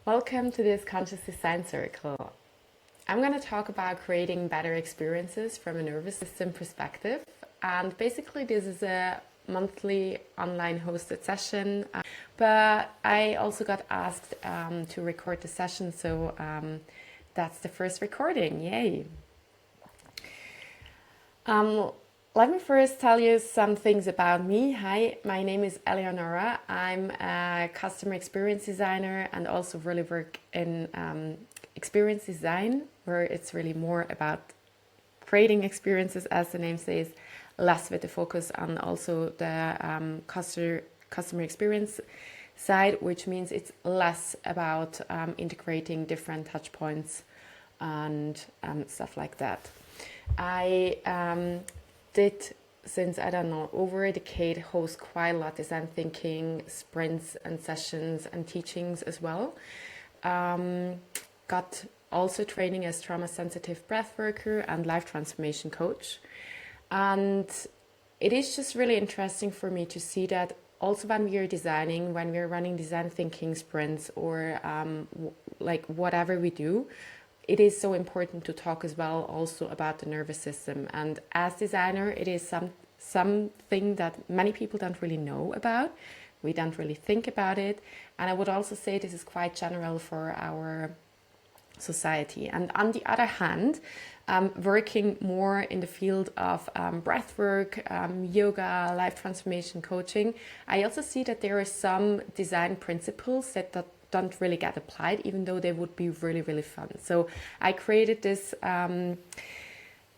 Welcome to this Conscious Design Circle. I'm going to talk about creating better experiences from a nervous system perspective. And basically, this is a monthly online hosted session. But I also got asked to record the session, so that's the first recording. Yay! Let me first tell you some things about me. Hi, my name is Eleonora. I'm a customer experience designer and also really work in experience design, where it's really more about creating experiences, as the name says, less with the focus on also the customer experience side, which means it's less about integrating different touch points and stuff like that. I did, since I don't know, over a decade, host quite a lot design thinking sprints and sessions and teachings as well. Got also training as trauma sensitive breath worker and life transformation coach. And it is just really interesting for me to see that also when we are designing, when we're running design thinking sprints or like whatever we do, it is so important to talk as well also about the nervous system. And as designer, it is something that many people don't really know about. We don't really think about it. And I would also say this is quite general for our society. And on the other hand, working more in the field of breath work, yoga, life transformation coaching, I also see that there are some design principles that don't really get applied, even though they would be really, really fun. So I created this,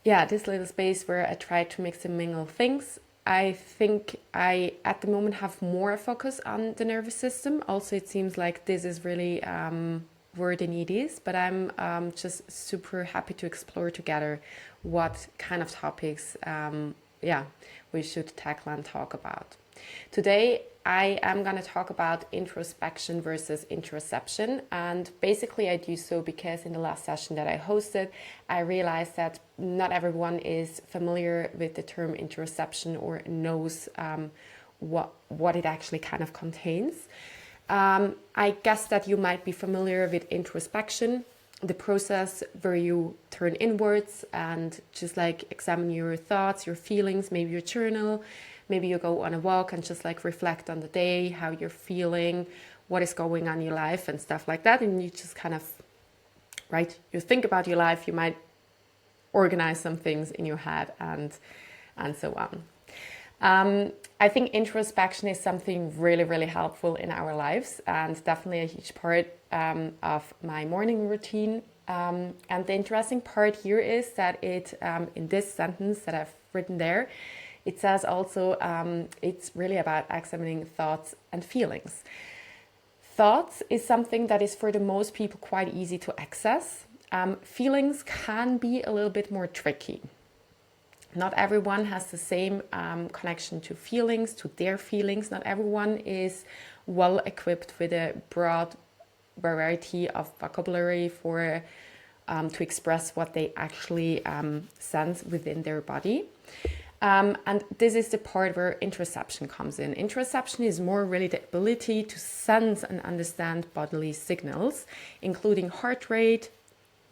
this little space where I try to mix and mingle things. I think I, at the moment, have more focus on the nervous system. Also, it seems like this is really where the need is, but I'm just super happy to explore together what kind of topics, we should tackle and talk about. Today, I am going to talk about introspection versus interoception. And basically, I do so because in the last session that I hosted, I realized that not everyone is familiar with the term interoception or knows what it actually kind of contains. I guess that you might be familiar with introspection, the process where you turn inwards and just like examine your thoughts, your feelings, maybe your journal. Maybe you go on a walk and just like reflect on the day, how you're feeling, what is going on in your life and stuff like that. And you just kind of, right, you think about your life, you might organize some things in your head and so on. I think introspection is something really, really helpful in our lives and definitely a huge part of my morning routine. And the interesting part here is that it, in this sentence that I've written there, it says also it's really about examining thoughts and feelings. Thoughts is something that is for the most people quite easy to access. Feelings can be a little bit more tricky. Not everyone has the same connection to feelings, to their feelings. Not everyone is well equipped with a broad variety of vocabulary for to express what they actually sense within their body. And this is the part where interoception comes in. Interoception is more really the ability to sense and understand bodily signals, including heart rate,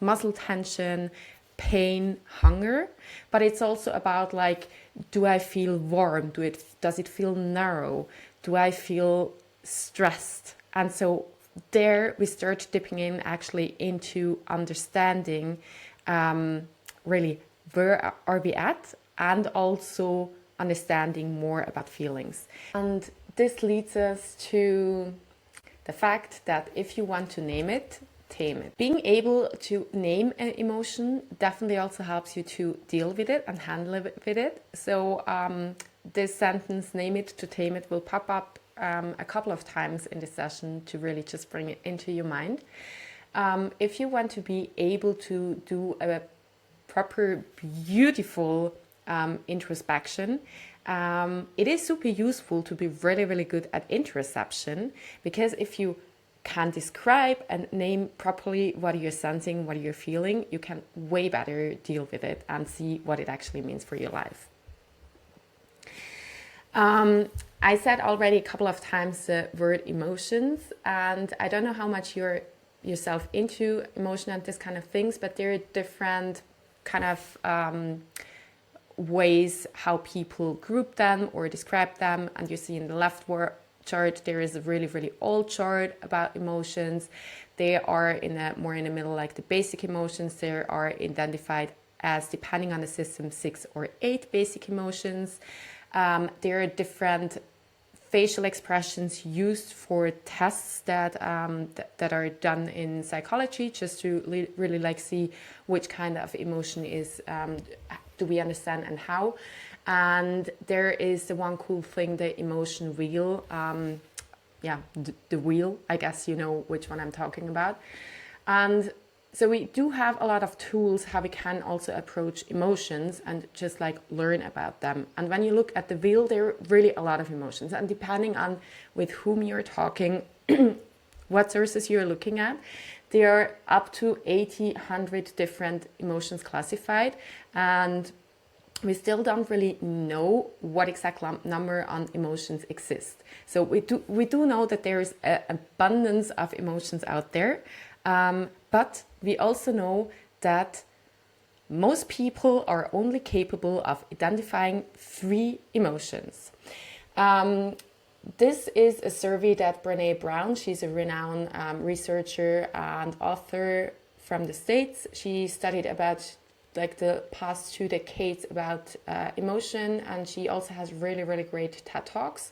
muscle tension, pain, hunger. But it's also about like, do I feel warm? Does it feel narrow? Do I feel stressed? And so there we start dipping in actually into understanding really where are we at, and also understanding more about feelings. And this leads us to the fact that if you want to name it, tame it. Being able to name an emotion definitely also helps you to deal with it and handle it with it. So this sentence, name it to tame it, will pop up a couple of times in the session to really just bring it into your mind. If you want to be able to do a proper, beautiful introspection, it is super useful to be really, really good at interoception, because if you can describe and name properly what you're sensing, what you're feeling, you can way better deal with it and see what it actually means for your life. I said already a couple of times the word emotions, and I don't know how much you're yourself into emotion and this kind of things, but there are different kind of ways how people group them or describe them. And you see in the left chart, there is a really, really old chart about emotions. They are more in the middle, like the basic emotions. They are identified as, depending on the system, 6 or 8 basic emotions. There are different facial expressions used for tests that are done in psychology, just to really like see which kind of emotion is do we understand and how. And there is the one cool thing, the emotion wheel. The wheel, I guess you know which one I'm talking about. And so we do have a lot of tools how we can also approach emotions and just like learn about them. And when you look at the wheel, there are really a lot of emotions. And depending on with whom you're talking, what sources you're looking at, there are up to 80, 100 different emotions classified. And we still don't really know what exact number on emotions exist. So we do know that there is an abundance of emotions out there. But we also know that most people are only capable of identifying 3 emotions. This is a survey that Brené Brown, she's a renowned researcher and author from the States. She studied about like the past 2 decades about emotion, and she also has really, really great TED Talks.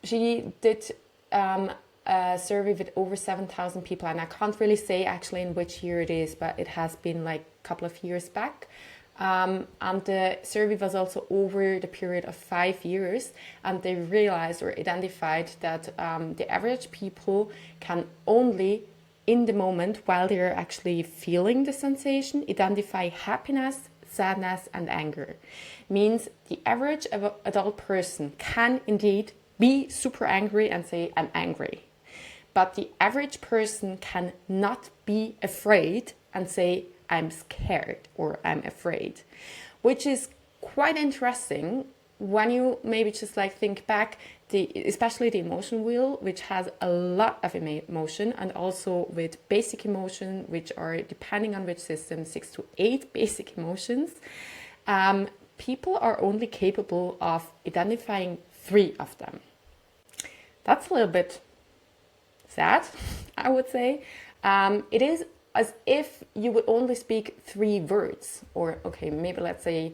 She did a survey with over 7,000 people, and I can't really say actually in which year it is, but it has been like a couple of years back. And the survey was also over the period of 5 years, and they realized or identified that the average people can only, in the moment while they're actually feeling the sensation, identify happiness, sadness, and anger. Means the average adult person can indeed be super angry and say, I'm angry. But the average person can not be afraid and say, I'm scared or I'm afraid, which is quite interesting when you maybe just like think back, especially the emotion wheel, which has a lot of emotion, and also with basic emotion, which are, depending on which system, 6 to 8 basic emotions. People are only capable of identifying 3 of them. That's a little bit sad, I would say. It is as if you would only speak 3 words, or okay, maybe let's say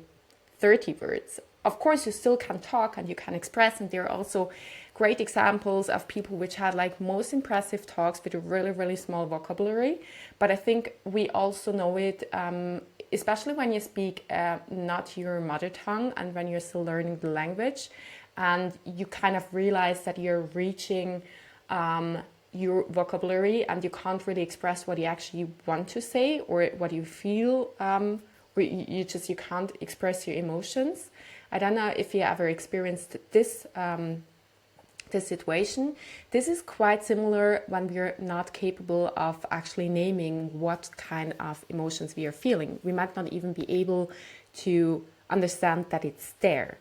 30 words. Of course, you still can talk and you can express, and there are also great examples of people which had like most impressive talks with a really, really small vocabulary. But I think we also know it, especially when you speak not your mother tongue and when you're still learning the language, and you kind of realize that you're reaching your vocabulary and you can't really express what you actually want to say or what you feel, or you can't express your emotions. I don't know if you ever experienced this situation. This is quite similar when we're not capable of actually naming what kind of emotions we are feeling. We might not even be able to understand that it's there.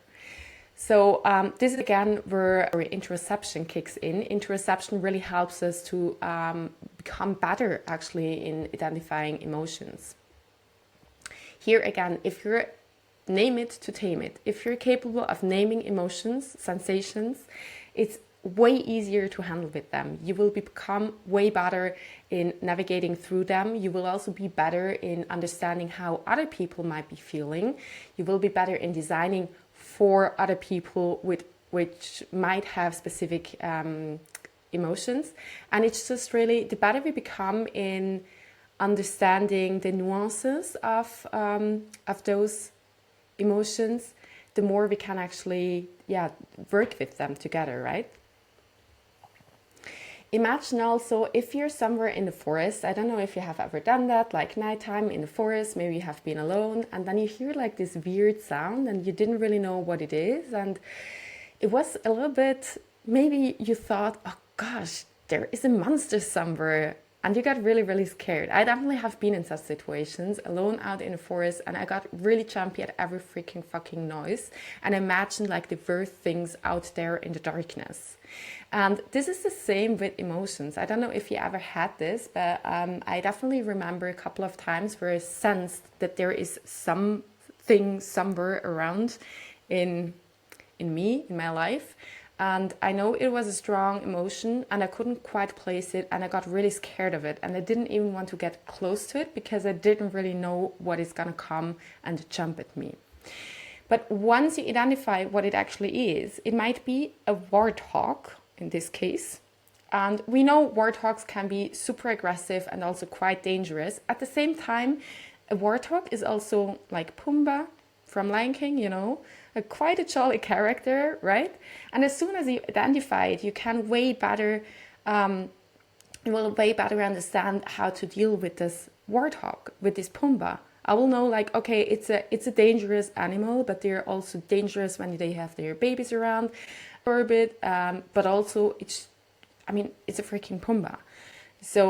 So this is again where interoception kicks in. Interoception really helps us to become better actually in identifying emotions. Here again, if you're name it to tame it. If you're capable of naming emotions, sensations, it's way easier to handle with them. You will become way better in navigating through them. You will also be better in understanding how other people might be feeling. You will be better in designing for other people which might have specific emotions. And it's just really, the better we become in understanding the nuances of those emotions, the more we can actually work with them together, right? Imagine also if you're somewhere in the forest. I don't know if you have ever done that, like nighttime in the forest, maybe you have been alone, and then you hear like this weird sound and you didn't really know what it is, and it was a little bit, maybe you thought, oh gosh, there is a monster somewhere, and you got really, really scared. I definitely have been in such situations, alone out in the forest, and I got really jumpy at every freaking fucking noise, and imagined like the worst things out there in the darkness. And this is the same with emotions. I don't know if you ever had this, but I definitely remember a couple of times where I sensed that there is something somewhere around in me, in my life. And I know it was a strong emotion and I couldn't quite place it, and I got really scared of it, and I didn't even want to get close to it because I didn't really know what is going to come and jump at me. But once you identify what it actually is, it might be a warthog in this case. And we know warthogs can be super aggressive and also quite dangerous. At the same time, a warthog is also like Pumbaa from Lion King, you know, quite a jolly character, right? And as soon as you identify it, you can way better, you will way better understand how to deal with this warthog, with this Pumbaa. I will know like, okay, it's a dangerous animal, but they're also dangerous when they have their babies around for a bit. But also it's a freaking Pumbaa. So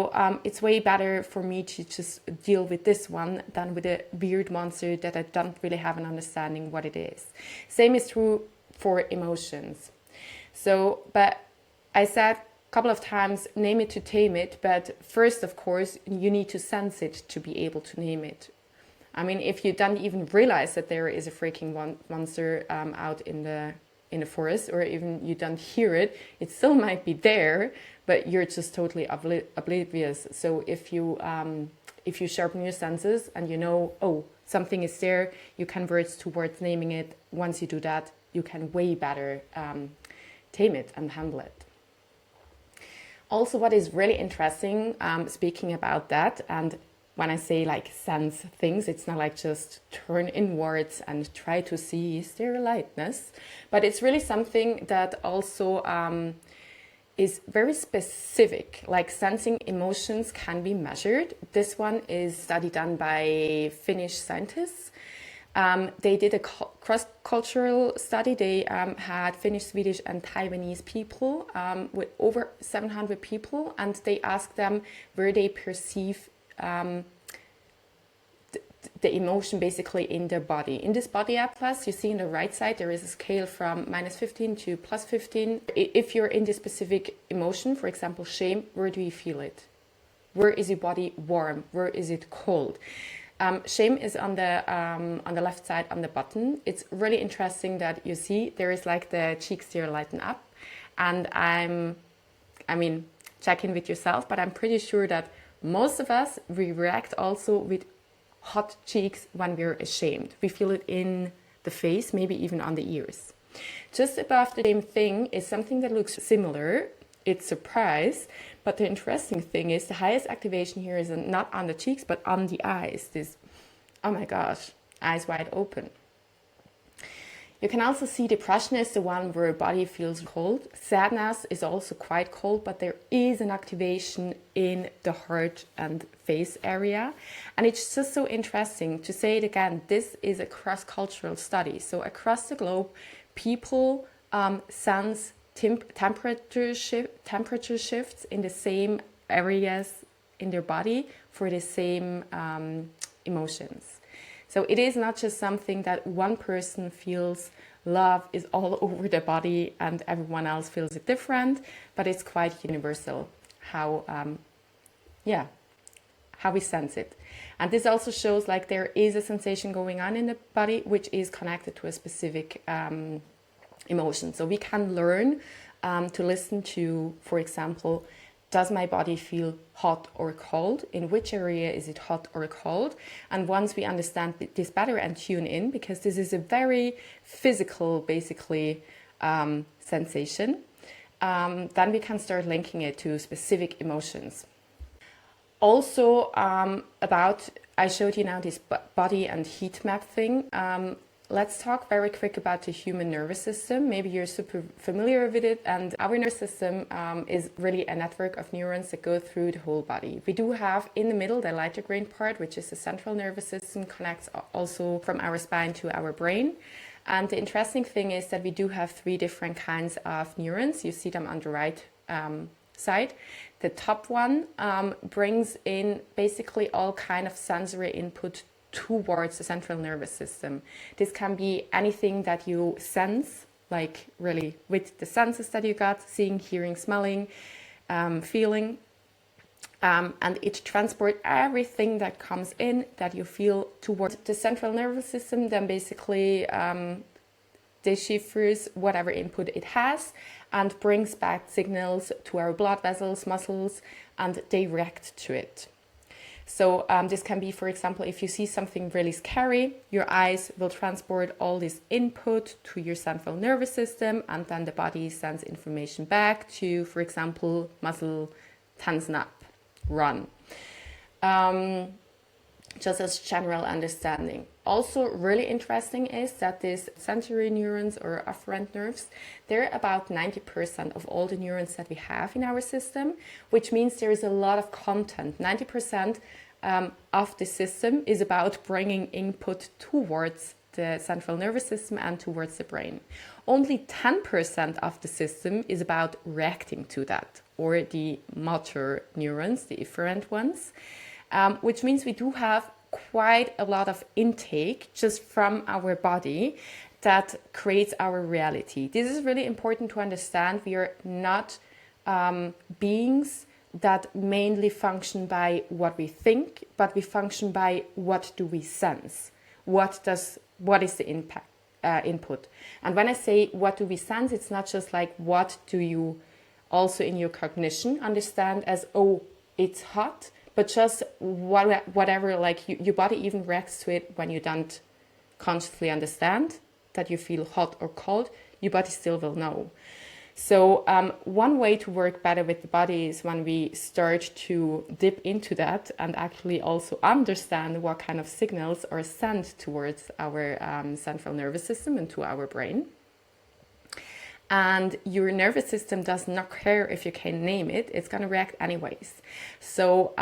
it's way better for me to just deal with this one than with a weird monster that I don't really have an understanding what it is. Same is true for emotions. So, but I said a couple of times, name it to tame it. But first, of course, you need to sense it to be able to name it. I mean, if you don't even realize that there is a freaking monster out in the forest, or even you don't hear it, it still might be there, but you're just totally oblivious. So if you sharpen your senses and you know, oh, something is there, you can work towards naming it. Once you do that, you can way better tame it and handle it. Also, what is really interesting, speaking about that, and when I say like sense things, it's not like just turn inwards and try to see is there lightness, but it's really something that also is very specific. Like sensing emotions can be measured. This one is study done by Finnish scientists. They did a cross-cultural study. They had Finnish, Swedish and Taiwanese people with over 700 people, and they asked them where they perceive the emotion basically in their body. In this body atlas, you see on the right side, there is a scale from -15 to +15. If you're in this specific emotion, for example, shame, where do you feel it? Where is your body warm? Where is it cold? Shame is on the left side on the button. It's really interesting that you see there is like the cheeks here lighten up, and check in with yourself, but I'm pretty sure that most of us, we react also with hot cheeks when we're ashamed. We feel it in the face, maybe even on the ears. Just above the same thing is something that looks similar. It's surprise, but the interesting thing is the highest activation here is not on the cheeks, but on the eyes. This, oh my gosh, eyes wide open. You can also see depression is the one where body feels cold. Sadness is also quite cold, but there is an activation in the heart and face area. And it's just so interesting to say it again. This is a cross-cultural study. So across the globe, people sense temperature shifts in the same areas in their body for the same emotions. So it is not just something that one person feels. Love is all over the body and everyone else feels it different, but it's quite universal how we sense it. And this also shows like there is a sensation going on in the body which is connected to a specific emotion. So we can learn to listen to, for example, does my body feel hot or cold? In which area is it hot or cold? And once we understand this better and tune in, because this is a very physical, basically, sensation, then we can start linking it to specific emotions. Also, I showed you now this body and heat map thing. Let's talk very quick about the human nervous system. Maybe you're super familiar with it. And our nervous system is really a network of neurons that go through the whole body. We do have in the middle the lighter green part, which is the central nervous system, connects also from our spine to our brain. And the interesting thing is that we do have 3 different kinds of neurons. You see them on the right side. the top one brings in basically all kind of sensory input towards the central nervous system. This can be anything that you sense, like really with the senses that you got, seeing, hearing, smelling, feeling. And it transports everything that comes in that you feel towards the central nervous system. Then basically deciphers whatever input it has and brings back signals to our blood vessels, muscles, and they react to it. So this can be, for example, if you see something really scary, your eyes will transport all this input to your central nervous system, and then the body sends information back to, for example, muscle, tensen up, run. Just as general understanding. Also really interesting is that these sensory neurons or afferent nerves, they're about 90% of all the neurons that we have in our system, which means there is a lot of content. 90% of the system is about bringing input towards the central nervous system and towards the brain. Only 10% of the system is about reacting to that, or the motor neurons, the efferent ones, which means we do have quite a lot of intake just from our body that creates our reality. This is really important to understand. We are not beings that mainly function by what we think, but we function by what do we sense. What is the impact, input? And when I say what do we sense, it's not just like what do you also in your cognition understand as, oh, it's hot, but just whatever, like your body even reacts to it when you don't consciously understand that you feel hot or cold, your body still will know. So one way to work better with the body is when we start to dip into that and actually also understand what kind of signals are sent towards our central nervous system and to our brain. And your nervous system does not care if you can name it, it's going to react anyways. So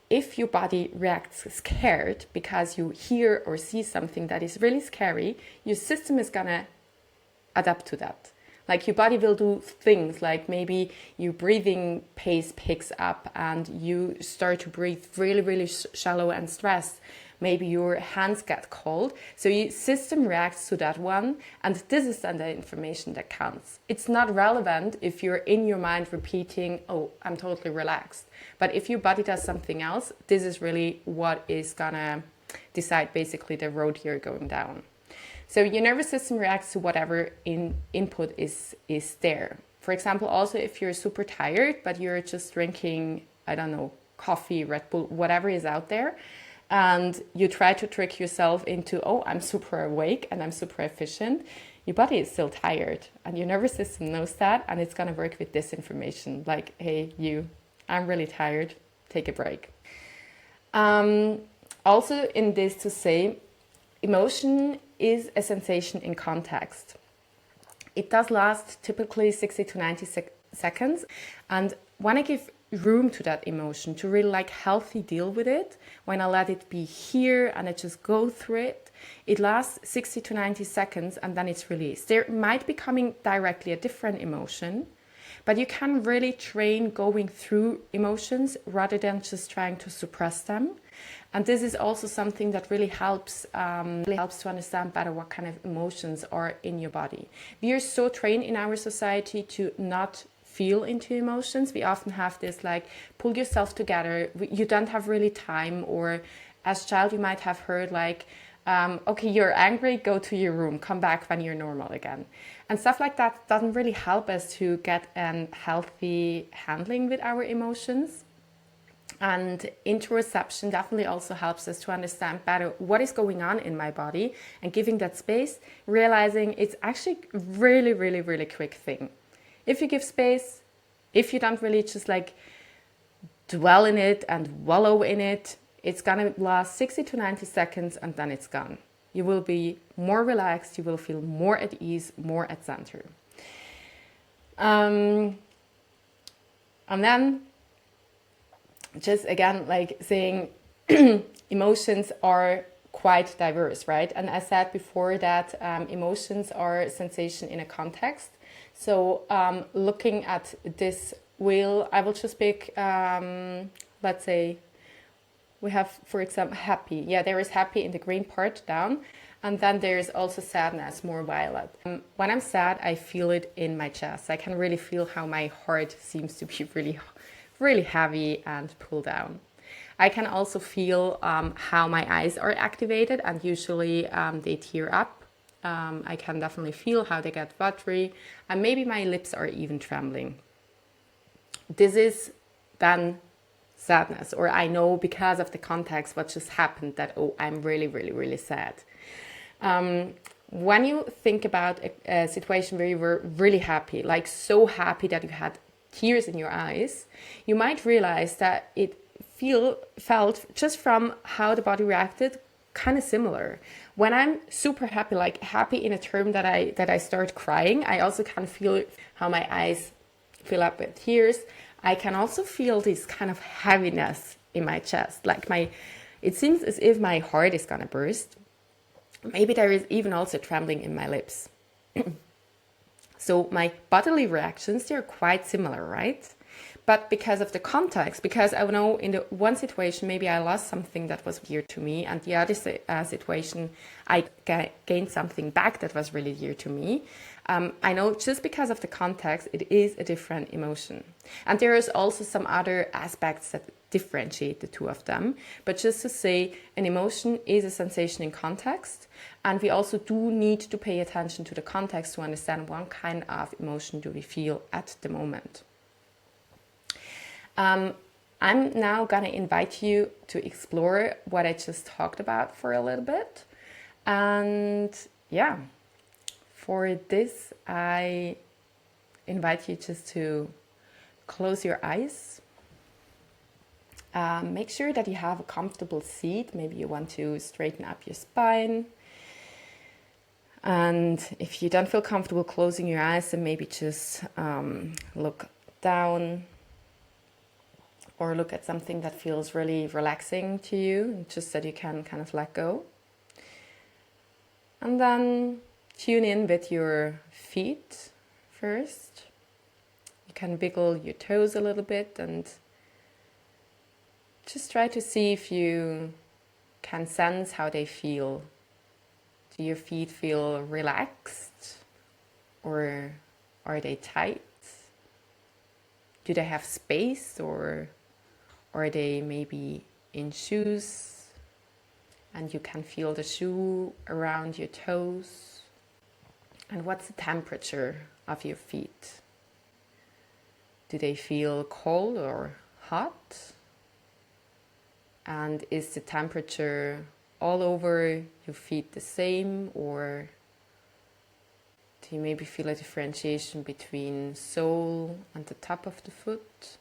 if your body reacts scared because you hear or see something that is really scary, your system is going to adapt to that. Like your body will do things like maybe your breathing pace picks up and you start to breathe really, really shallow and stressed. Maybe your hands get cold. So your system reacts to that one. And this is then the information that counts. It's not relevant if you're in your mind repeating, oh, I'm totally relaxed. But if your body does something else, this is really what is gonna decide basically the road you're going down. So your nervous system reacts to whatever input is there. For example, also if you're super tired, but you're just drinking, I don't know, coffee, Red Bull, whatever is out there, and you try to trick yourself into, oh, I'm super awake and I'm super efficient, your body is still tired. And your nervous system knows that, and it's going to work with this information. Like, hey, I'm really tired, take a break. Also in this to say, emotion is a sensation in context. It does last typically 60 to 90 seconds. And when I give room to that emotion, to really like healthy deal with it, when I let it be here and I just go through it, it lasts 60 to 90 seconds and then it's released. There might be coming directly a different emotion, but you can really train going through emotions rather than just trying to suppress them. And this is also something that really helps to understand better what kind of emotions are in your body. We are so trained in our society to not feel into emotions. We often have this like, pull yourself together. You don't have really time. Or as a child, you might have heard like, okay, you're angry, go to your room, come back when you're normal again. And stuff like that doesn't really help us to get a healthy handling with our emotions. And interoception definitely also helps us to understand better what is going on in my body and giving that space, realizing it's actually really, really, really quick thing. If you give space, if you don't really just like dwell in it and wallow in it, it's gonna last 60 to 90 seconds and then it's gone. You will be more relaxed, you will feel more at ease, more at center. And then just again, like saying emotions are quite diverse, right? And I said before that emotions are sensation in a context. So looking at this I will just pick, let's say, we have, for example, happy. Yeah, there is happy in the green part down. And then there's also sadness, more violet. When I'm sad, I feel it in my chest. I can really feel how my heart seems to be really, really heavy and pulled down. I can also feel how my eyes are activated, and usually they tear up. I can definitely feel how they get watery, and maybe my lips are even trembling. This is then sadness, or I know because of the context what just happened that, oh, I'm really, really, really sad. When you think about a situation where you were really happy, like so happy that you had tears in your eyes, you might realize that it felt just from how the body reacted kind of similar. When I'm super happy, like happy in a term that I start crying, I also can feel how my eyes fill up with tears. I can also feel this kind of heaviness in my chest, like it seems as if my heart is gonna burst. Maybe there is even also trembling in my lips. So my bodily reactions, they're quite similar, right? But because of the context, because I know in the one situation, maybe I lost something that was dear to me, and the other situation, I gained something back that was really dear to me. I know just because of the context, it is a different emotion. And there is also some other aspects that differentiate the two of them. But just to say, an emotion is a sensation in context. And we also do need to pay attention to the context to understand what kind of emotion do we feel at the moment. I'm now going to invite you to explore what I just talked about for a little bit. And yeah, for this, I invite you just to close your eyes. Make sure that you have a comfortable seat. Maybe you want to straighten up your spine. And if you don't feel comfortable closing your eyes, then maybe just look down or look at something that feels really relaxing to you, just that you can kind of let go. And then tune in with your feet first. You can wiggle your toes a little bit and just try to see if you can sense how they feel. Do your feet feel relaxed or are they tight? Do they have space or are they maybe in shoes? And you can feel the shoe around your toes. And what's the temperature of your feet? Do they feel cold or hot? And is the temperature all over your feet the same, or do you maybe feel a differentiation between sole and the top of the foot?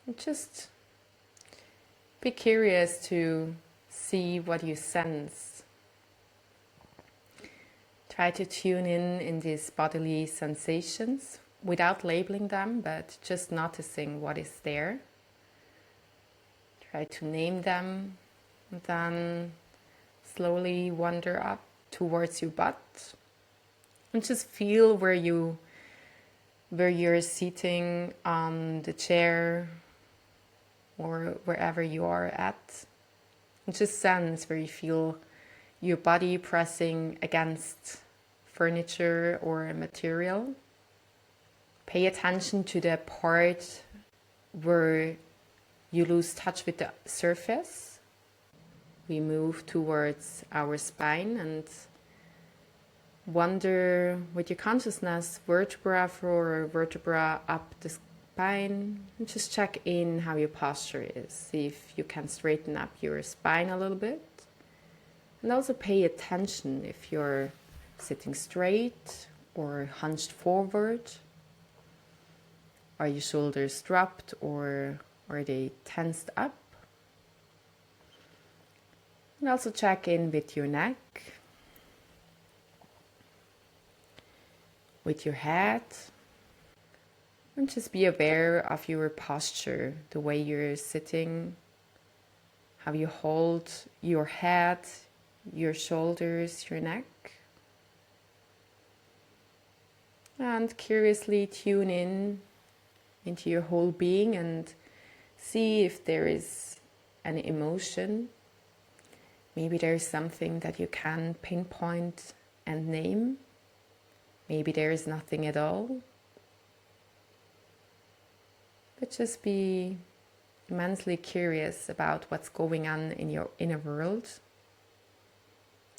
And just be curious to see what you sense. Try to tune in these bodily sensations without labeling them, but just noticing what is there. Try to name them, and then slowly wander up towards your butt and just feel where you're sitting on the chair or wherever you are at. And just sense where you feel your body pressing against furniture or material. Pay attention to the part where you lose touch with the surface. We move towards our spine and wander with your consciousness vertebra for vertebra up the spine, and just check in how your posture is. See if you can straighten up your spine a little bit. And also pay attention if you're sitting straight or hunched forward. Are your shoulders dropped or are they tensed up? And also check in with your neck, with your head, and just be aware of your posture, the way you're sitting, how you hold your head, your shoulders, your neck. And curiously tune in into your whole being and see if there is an emotion. Maybe there is something that you can pinpoint and name. Maybe there is nothing at all. But just be immensely curious about what's going on in your inner world.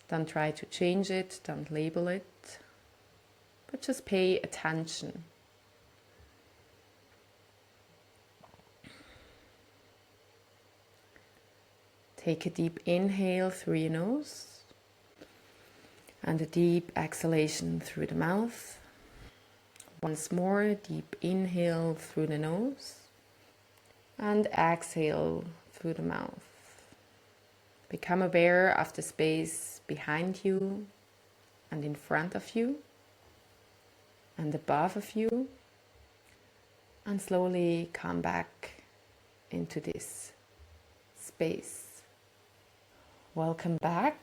Don't try to change it, don't label it, but just pay attention. Take a deep inhale through your nose and a deep exhalation through the mouth. Once more, deep inhale through the nose and exhale through the mouth. Become aware of the space behind you and in front of you and above of you, and slowly come back into this space. Welcome back.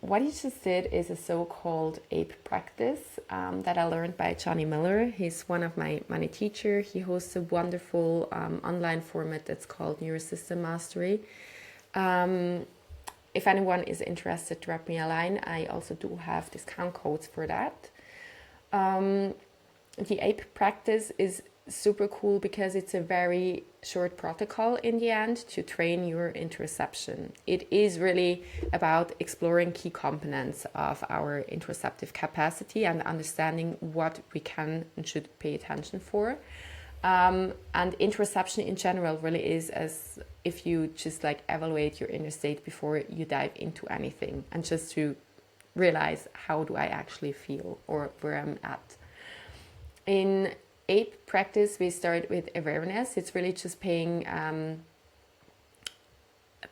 What you just did is a so-called ape practice that I learned by Johnny Miller. He's one of my money teachers. He hosts a wonderful online format that's called Interoception Mastery. If anyone is interested, drop me a line. I also do have discount codes for that. The ape practice is super cool because it's a very short protocol in the end to train your interoception. It is really about exploring key components of our interoceptive capacity and understanding what we can and should pay attention for. And interoception in general really is as if you just like evaluate your inner state before you dive into anything, and just to realize, how do I actually feel or where I'm at. In ape practice, we start with awareness. It's really just paying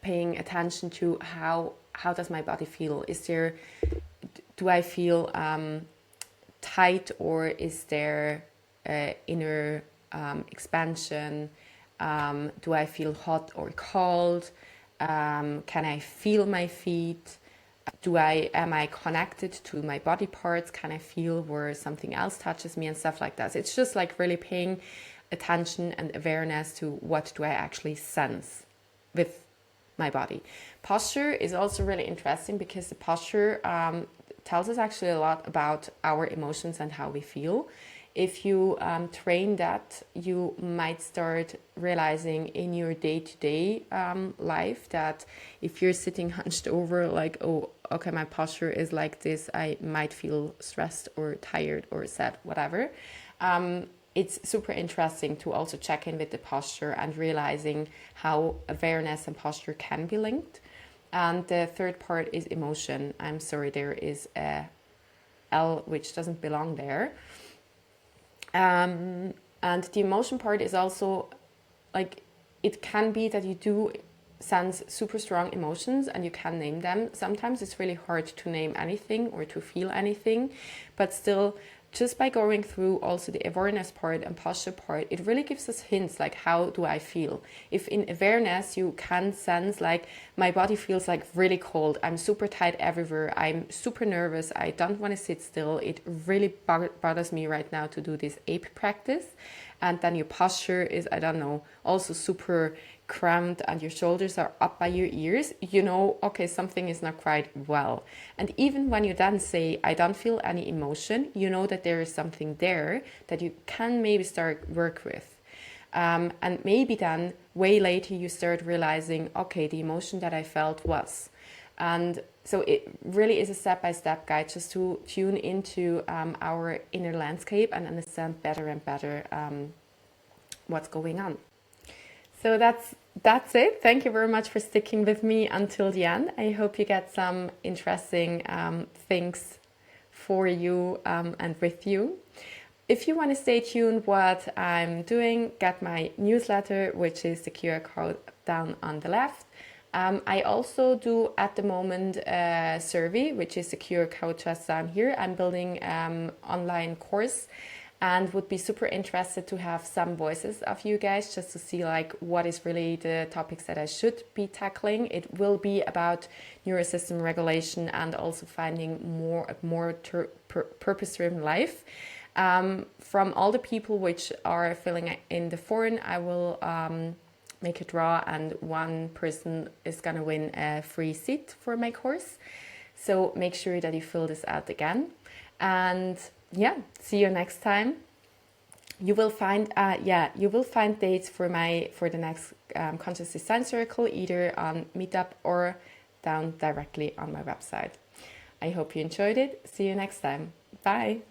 attention to how does my body feel. Do I feel tight, or is there inner expansion? Do I feel hot or cold? Can I feel my feet? Am I connected to my body parts? Can I feel where something else touches me and stuff like that? It's just like really paying attention and awareness to what do I actually sense with my body. Posture is also really interesting because the posture tells us actually a lot about our emotions and how we feel. If you train that, you might start realizing in your day-to-day life that if you're sitting hunched over, like, oh, okay, my posture is like this, I might feel stressed or tired or sad, whatever. It's super interesting to also check in with the posture and realizing how awareness and posture can be linked. And the third part is emotion. I'm sorry, there is a L which doesn't belong there. And the emotion part is also like, it can be that you do sense super strong emotions and you can name them. Sometimes it's really hard to name anything or to feel anything, but still, just by going through also the awareness part and posture part, it really gives us hints like, how do I feel? If in awareness you can sense like, my body feels like really cold, I'm super tight everywhere, I'm super nervous, I don't want to sit still, it really bothers me right now to do this ape practice. And then your posture is, I don't know, also super cramped and your shoulders are up by your ears, you know, okay, something is not quite well. And even when you then say, I don't feel any emotion, you know that there is something there that you can maybe start work with. And maybe then way later you start realizing, okay, the emotion that I felt was. And so it really is a step-by-step guide just to tune into our inner landscape and understand better and better what's going on. So that's it. Thank you very much for sticking with me until the end. I hope you get some interesting things for you and with you. If you want to stay tuned what I'm doing, get my newsletter, which is the QR code down on the left. I also do at the moment a survey, which is the QR code just down here. I'm building an online course and would be super interested to have some voices of you guys just to see like what is really the topics that I should be tackling. It will be about neurosystem regulation and also finding more purpose-driven life. From all the people which are filling in the form, I will make a draw, and one person is gonna win a free seat for my course. So make sure that you fill this out again. And yeah, see you next time. You will find dates for the next Conscious Design Circle either on Meetup or down directly on my website. I hope you enjoyed it. See you next time. Bye.